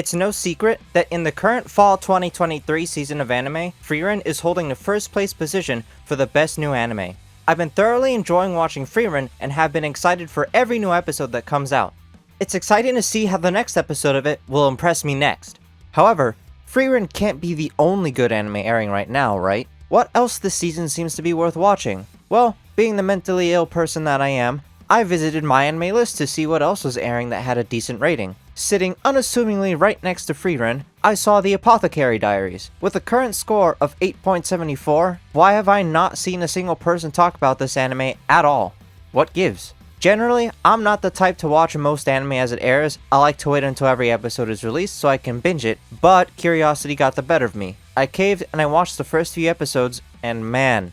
It's no secret that in the current fall 2023 season of anime, Frieren is holding the first place position for the best new anime. I've been thoroughly enjoying watching Frieren and have been excited for every new episode that comes out. It's exciting to see how the next episode of it will impress me next. However, Frieren can't be the only good anime airing right now, right? What else this season seems to be worth watching? Well, being the mentally ill person that I am, I visited my anime list to see what else was airing that had a decent rating. Sitting unassumingly right next to Frieren, I saw the Apothecary Diaries. With a current score of 8.74, why have I not seen a single person talk about this anime at all? What gives? Generally, I'm not the type to watch most anime as it airs. I like to wait until every episode is released so I can binge it, but curiosity got the better of me. I caved and I watched the first few episodes, and man,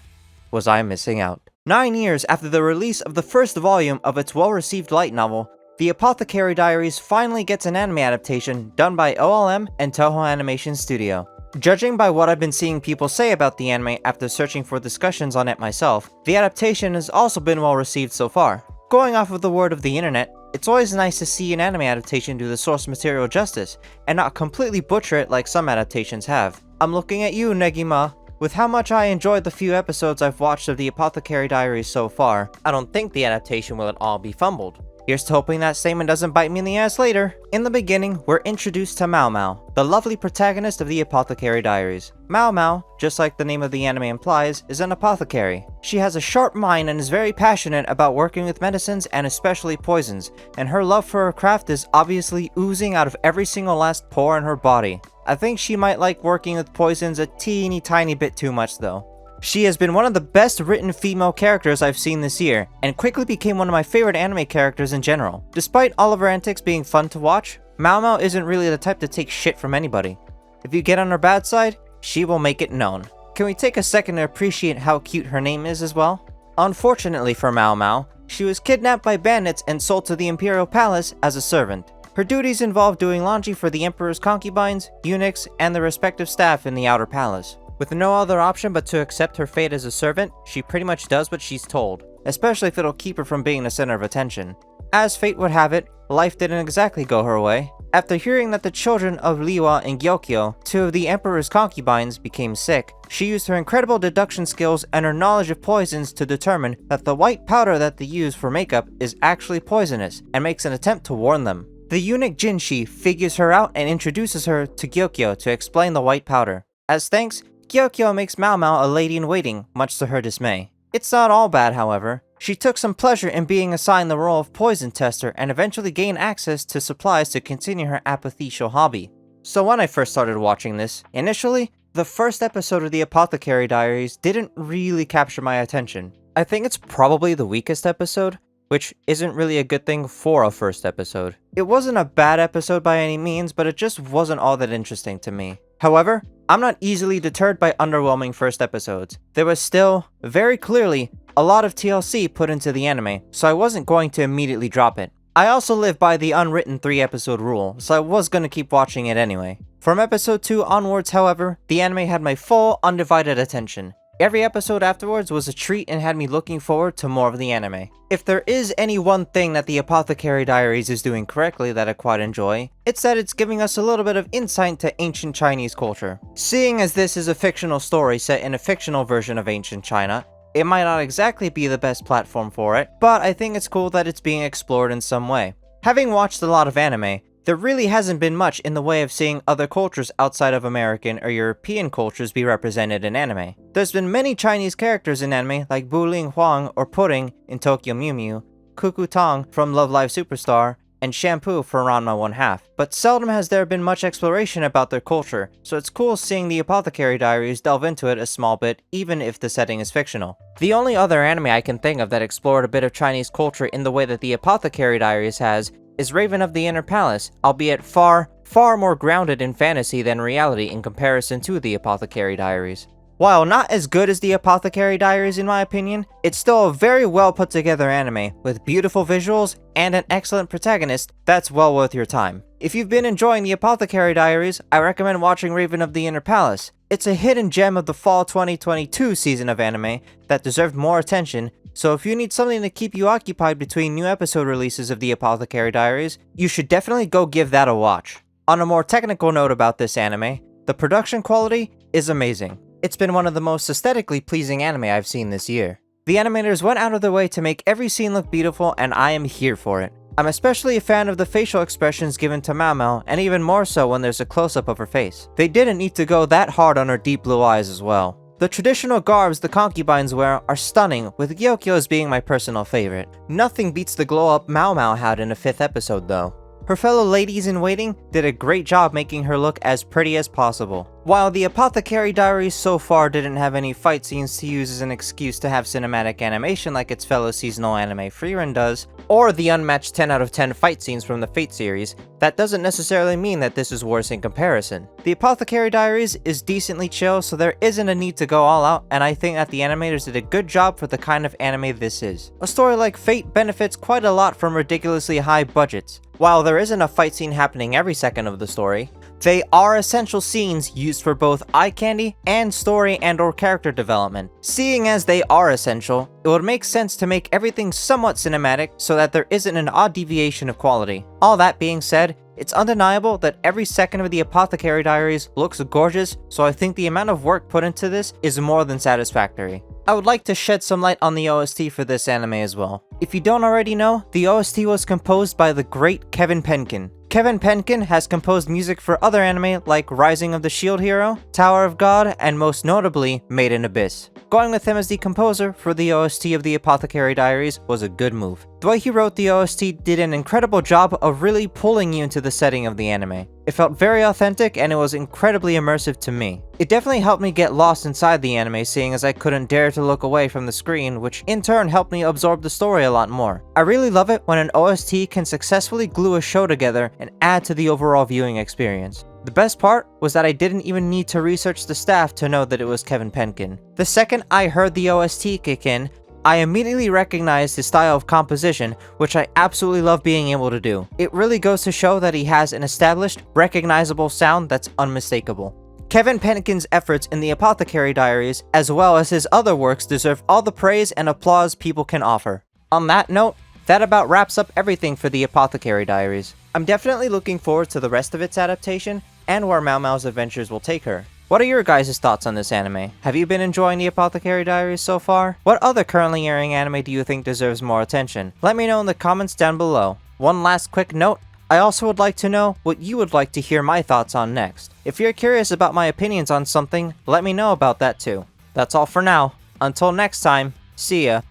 was I missing out. 9 years after the release of the first volume of its well-received light novel, the Apothecary Diaries finally gets an anime adaptation done by OLM and Toho Animation Studio. Judging by what I've been seeing people say about the anime after searching for discussions on it myself, the adaptation has also been well received so far. Going off of the word of the internet, it's always nice to see an anime adaptation do the source material justice, and not completely butcher it like some adaptations have. I'm looking at you, Negima. With how much I enjoyed the few episodes I've watched of the Apothecary Diaries so far, I don't think the adaptation will at all be fumbled. Here's to hoping that statement doesn't bite me in the ass later. In the beginning, we're introduced to Mao Mao, the lovely protagonist of the Apothecary Diaries. Mao Mao, just like the name of the anime implies, is an apothecary. She has a sharp mind and is very passionate about working with medicines and especially poisons, and her love for her craft is obviously oozing out of every single last pore in her body. I think she might like working with poisons a teeny tiny bit too much though. She has been one of the best written female characters I've seen this year, and quickly became one of my favorite anime characters in general. Despite all of her antics being fun to watch, Mao Mao isn't really the type to take shit from anybody. If you get on her bad side, she will make it known. Can we take a second to appreciate how cute her name is as well? Unfortunately for Mao Mao, she was kidnapped by bandits and sold to the Imperial Palace as a servant. Her duties involve doing laundry for the Emperor's concubines, eunuchs, and the respective staff in the Outer Palace. With no other option but to accept her fate as a servant, she pretty much does what she's told, especially if it'll keep her from being the center of attention. As fate would have it, life didn't exactly go her way. After hearing that the children of Liwa and Gyokyo, two of the Emperor's concubines, became sick, she used her incredible deduction skills and her knowledge of poisons to determine that the white powder that they use for makeup is actually poisonous, and makes an attempt to warn them. The eunuch Jinshi figures her out and introduces her to Gyokyo to explain the white powder. As thanks, Gyokyo makes Mao Mao a lady-in-waiting, much to her dismay. It's not all bad, however. She took some pleasure in being assigned the role of poison tester and eventually gained access to supplies to continue her apothecial hobby. So when I first started watching this, initially, the first episode of the Apothecary Diaries didn't really capture my attention. I think it's probably the weakest episode, which isn't really a good thing for a first episode. It wasn't a bad episode by any means, but it just wasn't all that interesting to me. However, I'm not easily deterred by underwhelming first episodes. There was still, very clearly, a lot of TLC put into the anime, so I wasn't going to immediately drop it. I also live by the unwritten 3-episode rule, so I was gonna keep watching it anyway. From episode 2 onwards, however, the anime had my full, undivided attention. Every episode afterwards was a treat and had me looking forward to more of the anime. If there is any one thing that the Apothecary Diaries is doing correctly that I quite enjoy, it's that it's giving us a little bit of insight to ancient Chinese culture. Seeing as this is a fictional story set in a fictional version of ancient China, it might not exactly be the best platform for it, but I think it's cool that it's being explored in some way. Having watched a lot of anime, there really hasn't been much in the way of seeing other cultures outside of American or European cultures be represented in anime. There's been many Chinese characters in anime like Bu Ling Huang or Pudding in Tokyo Mew Mew, Cuckoo Tong from Love Live Superstar, and Shampoo for Ranma 1/2. But seldom has there been much exploration about their culture, so it's cool seeing the Apothecary Diaries delve into it a small bit, even if the setting is fictional. The only other anime I can think of that explored a bit of Chinese culture in the way that the Apothecary Diaries has is Raven of the Inner Palace, albeit far more grounded in fantasy than reality in comparison to the Apothecary Diaries. While not as good as the Apothecary Diaries in my opinion, it's still a very well put together anime, with beautiful visuals and an excellent protagonist that's well worth your time. If you've been enjoying the Apothecary Diaries, I recommend watching Raven of the Inner Palace. It's a hidden gem of the fall 2022 season of anime that deserved more attention, so if you need something to keep you occupied between new episode releases of the Apothecary Diaries, you should definitely go give that a watch. On a more technical note about this anime, the production quality is amazing. It's been one of the most aesthetically pleasing anime I've seen this year. The animators went out of their way to make every scene look beautiful, and I am here for it. I'm especially a fan of the facial expressions given to Mao Mao, and even more so when there's a close-up of her face. They didn't need to go that hard on her deep blue eyes as well. The traditional garbs the concubines wear are stunning, with Gyokyo's being my personal favorite. Nothing beats the glow-up Mao Mao had in the 5th episode though. Her fellow ladies-in-waiting did a great job making her look as pretty as possible. While the Apothecary Diaries so far didn't have any fight scenes to use as an excuse to have cinematic animation like its fellow seasonal anime Frieren does, or the unmatched 10 out of 10 fight scenes from the Fate series, that doesn't necessarily mean that this is worse in comparison. The Apothecary Diaries is decently chill, so there isn't a need to go all out, and I think that the animators did a good job for the kind of anime this is. A story like Fate benefits quite a lot from ridiculously high budgets. While there isn't a fight scene happening every second of the story, they are essential scenes used for both eye candy and story and/or character development. Seeing as they are essential, it would make sense to make everything somewhat cinematic so that there isn't an odd deviation of quality. All that being said, it's undeniable that every second of the Apothecary Diaries looks gorgeous, so I think the amount of work put into this is more than satisfactory. I would like to shed some light on the OST for this anime as well. If you don't already know, the OST was composed by the great Kevin Penkin. Kevin Penkin has composed music for other anime like Rising of the Shield Hero, Tower of God, and most notably, Made in Abyss. Going with him as the composer for the OST of the Apothecary Diaries was a good move. The way he wrote the OST did an incredible job of really pulling you into the setting of the anime. It felt very authentic and it was incredibly immersive to me. It definitely helped me get lost inside the anime, seeing as I couldn't dare to look away from the screen, which in turn helped me absorb the story a lot more. I really love it when an OST can successfully glue a show together and add to the overall viewing experience. The best part was that I didn't even need to research the staff to know that it was Kevin Penkin. The second I heard the OST kick in, I immediately recognized his style of composition, which I absolutely love being able to do. It really goes to show that he has an established, recognizable sound that's unmistakable. Kevin Penkin's efforts in the Apothecary Diaries, as well as his other works, deserve all the praise and applause people can offer. On that note, that about wraps up everything for the Apothecary Diaries. I'm definitely looking forward to the rest of its adaptation, and where Mao Mao's adventures will take her. What are your guys' thoughts on this anime? Have you been enjoying the Apothecary Diaries so far? What other currently airing anime do you think deserves more attention? Let me know in the comments down below. One last quick note, I also would like to know what you would like to hear my thoughts on next. If you're curious about my opinions on something, let me know about that too. That's all for now. Until next time, see ya.